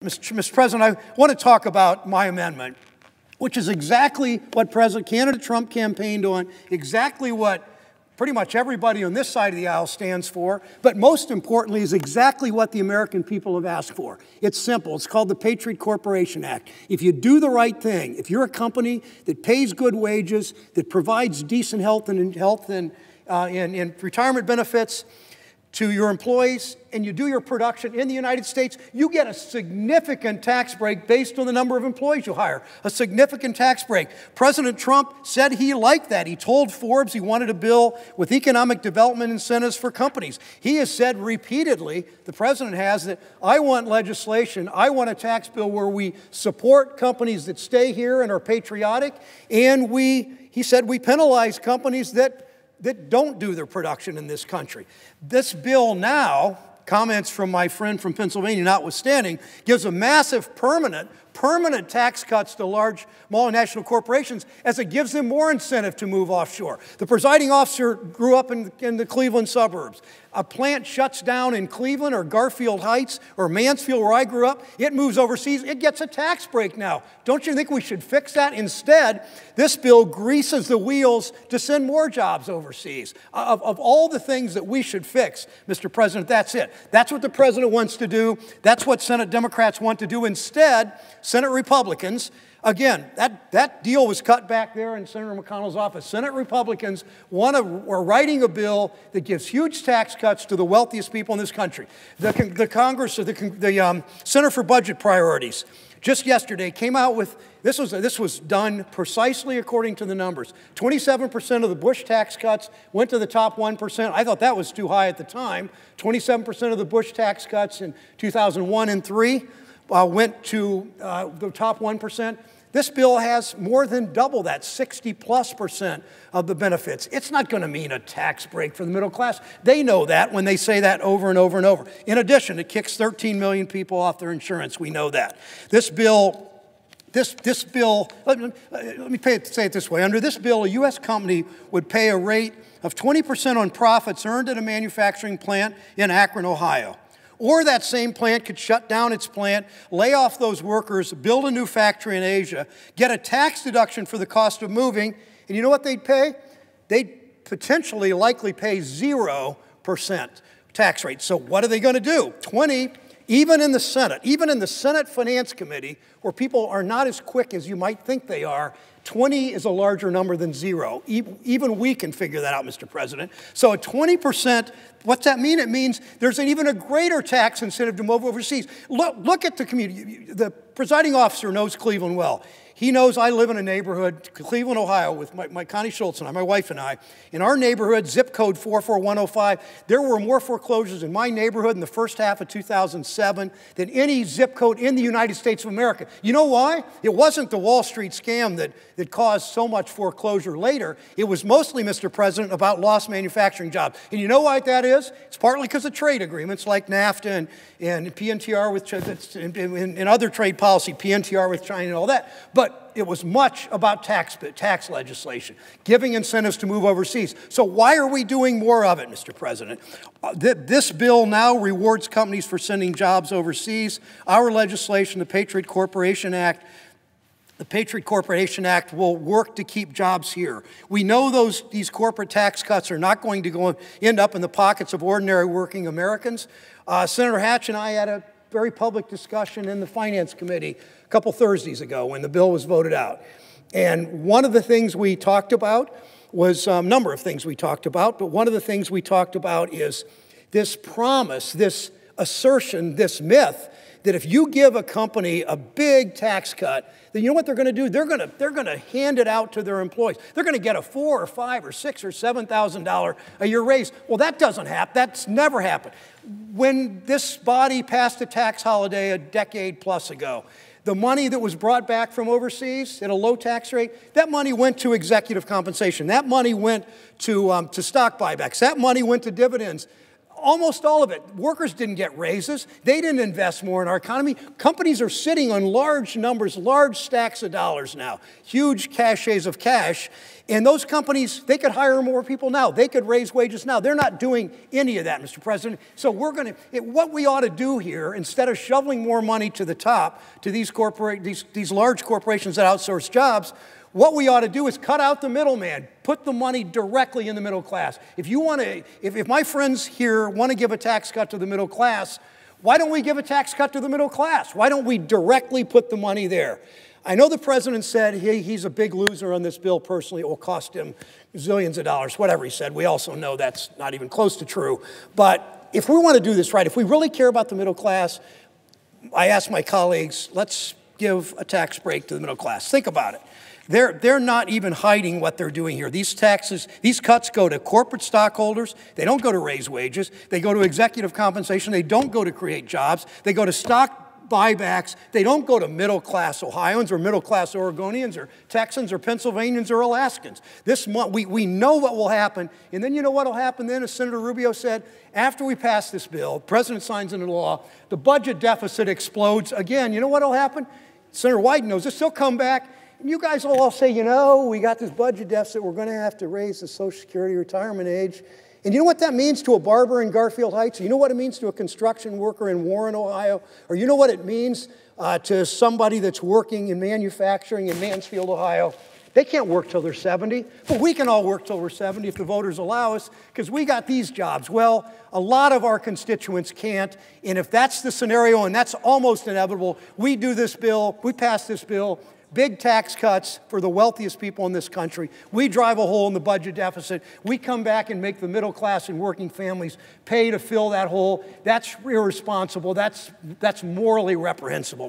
Mr. President, I want to talk about my amendment, which is exactly what candidate Trump campaigned on, exactly what pretty much everybody on this side of the aisle stands for, but most importantly is exactly what the American people have asked for. It's simple. It's called the Patriot Corporation Act. If you do the right thing, if you're a company that pays good wages, that provides decent health and retirement benefits to your employees, and you do your production in the United States, you get a significant tax break based on the number of employees you hire. A significant tax break. President Trump said he liked that. He told Forbes he wanted a bill with economic development incentives for companies. He has said repeatedly, the president has, that I want legislation, I want a tax bill where we support companies that stay here and are patriotic, and he said we penalize companies that don't do their production in this country. This bill now, comments from my friend from Pennsylvania notwithstanding, gives a massive permanent tax cuts to large multinational corporations as it gives them more incentive to move offshore. The presiding officer grew up in the Cleveland suburbs. A plant shuts down in Cleveland or Garfield Heights or Mansfield where I grew up, it moves overseas, it gets a tax break now. Don't you think we should fix that? Instead, this bill greases the wheels to send more jobs overseas. Of all the things that we should fix, Mr. President, that's it. That's what the president wants to do. That's what Senate Democrats want to do. Instead, Senate Republicans, again, that deal was cut back there in Senator McConnell's office. Senate Republicans are writing a bill that gives huge tax cuts to the wealthiest people in this country. The Center for Budget Priorities just yesterday came out with, this was done precisely according to the numbers. 27% of the Bush tax cuts went to the top 1%. I thought that was too high at the time. 27% of the Bush tax cuts in 2001 and 3 went to the top 1%. This bill has more than double that, 60+% of the benefits. It's not going to mean a tax break for the middle class. They know that when they say that over and over and over. In addition, it kicks 13 million people off their insurance. We know that. This bill, let me say it this way. Under this bill, a U.S. company would pay a rate of 20% on profits earned at a manufacturing plant in Akron, Ohio. Or that same plant could shut down its plant, lay off those workers, build a new factory in Asia, get a tax deduction for the cost of moving, and you know what they'd pay? They'd potentially likely pay 0% tax rate. So what are they going to do? 20, even in the Senate Finance Committee, where people are not as quick as you might think they are, 20 is a larger number than 0. Even we can figure that out, Mr. President. So at 20%, what's that mean? It means there's even a greater tax incentive to move overseas. Look at the community. The presiding officer knows Cleveland well. He knows I live in a neighborhood, Cleveland, Ohio, with my Connie Schultz and I, my wife and I. In our neighborhood, zip code 44105, there were more foreclosures in my neighborhood in the first half of 2007 than any zip code in the United States of America. You know why? It wasn't the Wall Street scam that caused so much foreclosure later. It was mostly, Mr. President, about lost manufacturing jobs. And you know why that is? It's partly because of trade agreements like NAFTA and PNTR with and other trade policy, PNTR with China and all that. But it was much about tax legislation, giving incentives to move overseas. So why are we doing more of it, Mr. President? This bill now rewards companies for sending jobs overseas. Our legislation, the Patriot Corporation Act, will work to keep jobs here. We know these corporate tax cuts are not going to end up in the pockets of ordinary working Americans. Senator Hatch and I had a very public discussion in the Finance Committee a couple Thursdays ago when the bill was voted out. And one of the things we talked about was a number of things we talked about, but one of the things we talked about is this promise, this assertion, this myth that if you give a company a big tax cut, then you know what they're going to do? They're going to hand it out to their employees. They're going to get a $4,000 or $5,000 or $6,000 or $7,000 a year raise. Well, that doesn't happen. That's never happened. When this body passed a tax holiday a decade plus ago, the money that was brought back from overseas at a low tax rate, that money went to executive compensation. That money went to stock buybacks. That money went to dividends. almost all of it. Workers didn't get raises. They didn't invest more in our economy. Companies are sitting on large numbers, large stacks of dollars now, huge caches of cash. And those companies, they could hire more people now. They could raise wages now. They're not doing any of that, Mr. President. So what we ought to do here, instead of shoveling more money to the top, to these large corporations that outsource jobs, what we ought to do is cut out the middleman, put the money directly in the middle class. If my friends here want to give a tax cut to the middle class, why don't we give a tax cut to the middle class? Why don't we directly put the money there? I know the president said he's a big loser on this bill personally. It will cost him zillions of dollars, whatever he said. We also know that's not even close to true. But if we want to do this right, if we really care about the middle class, I ask my colleagues, let's give a tax break to the middle class. Think about it. They're not even hiding what they're doing here. These cuts go to corporate stockholders. They don't go to raise wages. They go to executive compensation. They don't go to create jobs. They go to stock buybacks. They don't go to middle-class Ohioans or middle-class Oregonians or Texans or Pennsylvanians or Alaskans. We know what will happen. And then you know what will happen then, as Senator Rubio said? After we pass this bill, the president signs into law, the budget deficit explodes again. You know what will happen? Senator Wyden knows this. He'll come back. And you guys will all say, you know, we got this budget deficit. We're going to have to raise the Social Security retirement age. And you know what that means to a barber in Garfield Heights? You know what it means to a construction worker in Warren, Ohio? Or you know what it means to somebody that's working in manufacturing in Mansfield, Ohio? They can't work till they're 70, but we can all work till we're 70 if the voters allow us, because we got these jobs. Well, a lot of our constituents can't, and if that's the scenario, and that's almost inevitable, we do this bill, we pass this bill, big tax cuts for the wealthiest people in this country. We drive a hole in the budget deficit. We come back and make the middle class and working families pay to fill that hole. That's irresponsible. That's morally reprehensible.